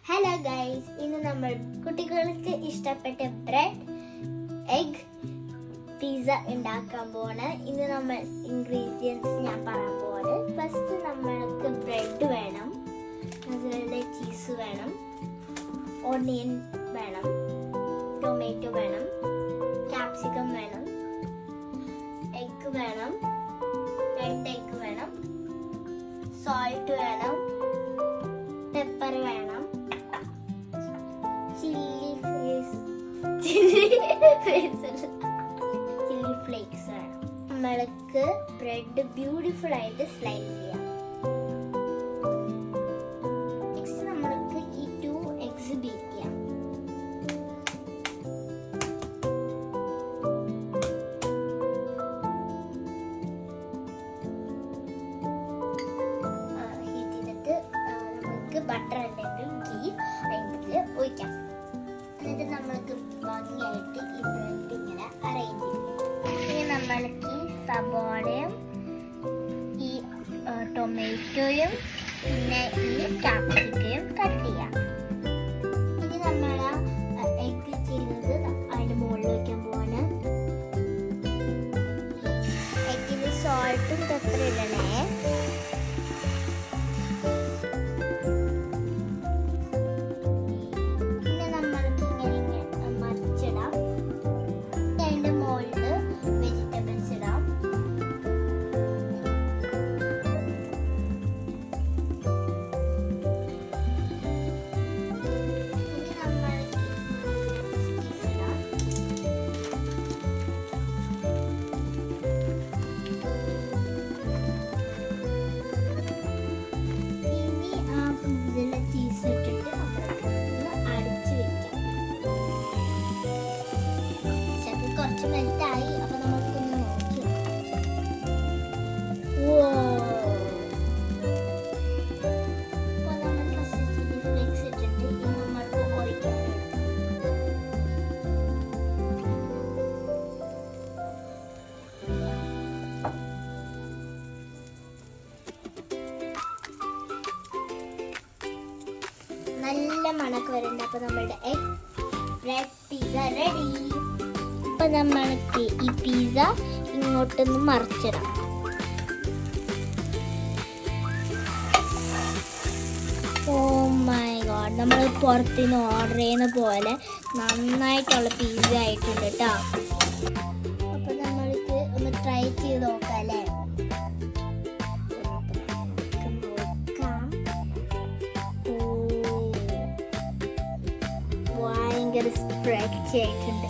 Hello guys, ഇന്ന് നമ്മൾ കുട്ടികൾക്ക് ഇഷ്ടപ്പെട്ട ബ്രെഡ് എഗ് പിസ്സ ഉണ്ടാക്കാൻ പോവാണ്. ഇന്ന് നമ്മൾ ഇൻഗ്രീഡിയൻസ് ഞാൻ പറയാൻ പോവാണ്. ഫസ്റ്റ് നമ്മൾക്ക് ബ്രെഡ് വേണം, അതുപോലെ ചീസ് വേണം, ഓണിയൻ വേണം, ടൊമാറ്റോ വേണം, ക്യാപ്സിക്കം വേണം, എഗ് വേണം, റെഡ് എഗ് വേണം, സോൾട്ട് വേണം, പെപ്പർ വേണം, ചില്ലി ഫ്ലേക്സ് വേണം. നമ്മൾക്ക് ബ്രെഡ് ബ്യൂട്ടിഫുൾ ആയിട്ട് സ്ലൈസ് ചെയ്യാം. നെക്സ്റ്റ് നമ്മൾക്ക് ഈ 2 എഗ്സ് ബീറ്റ് ചെയ്യാം. ഹീറ്റ് ചെയ്തിട്ട് നമുക്ക് ബട്ടർ അല്ലെങ്കിൽ ഗീ അതിൽ ഒഴിക്കാം. എന്നിട്ട് നമ്മൾക്ക് ഭംഗിയായിട്ട് ഈ ബ്രെഡ് ഇങ്ങനെ അറേഞ്ച് ചെയ്യാം. ഇനി നമ്മൾക്ക് ഈ സബോളയും ഈ ടൊമാറ്റോയും പിന്നെ ഈ ക്യാപ്സിക്കയും കട്ട് ചെയ്യാം. ഇനി നമ്മൾ എഗ് ചെയ്തത് അതിൻ്റെ മുകളിൽ വയ്ക്കാൻ പോവാണ്. എഗ്ഗിൽ സോൾട്ടും പെപ്പറും ഇടണേ. കുറച്ച് മെൽറ്റായി, അപ്പൊ നമുക്കൊന്ന് നോക്കി. നമ്മൾ ഫസ്റ്റ് ചില്ലി ഫ്ലേക്സ് ഇട്ടിട്ട് നമ്മൾക്ക് ഒഴിക്കാം. നല്ല മണക്ക് വരുന്നുണ്ട്. അപ്പൊ നമ്മളുടെ എഗ് ബ്രെഡ് പിസ്സ റെഡി. അപ്പൊ നമ്മൾക്ക് ഈ പിസ്സ ഇങ്ങോട്ടൊന്ന് മറിച്ചിടാം. ഓ മൈ ഗോഡ്, നമ്മൾ പുറത്തുനിന്ന് ഓർഡർ ചെയ്യുന്ന പോലെ നന്നായിട്ടുള്ള പിസ്സ ആയിട്ടുണ്ട് കേട്ടോ. അപ്പൊ നമ്മൾക്ക് ഒന്ന് ട്രൈ ചെയ്ത് നോക്കാം അല്ലേ. ഭയങ്കര സ്പ്രെഡ് ആയിട്ടുണ്ട്.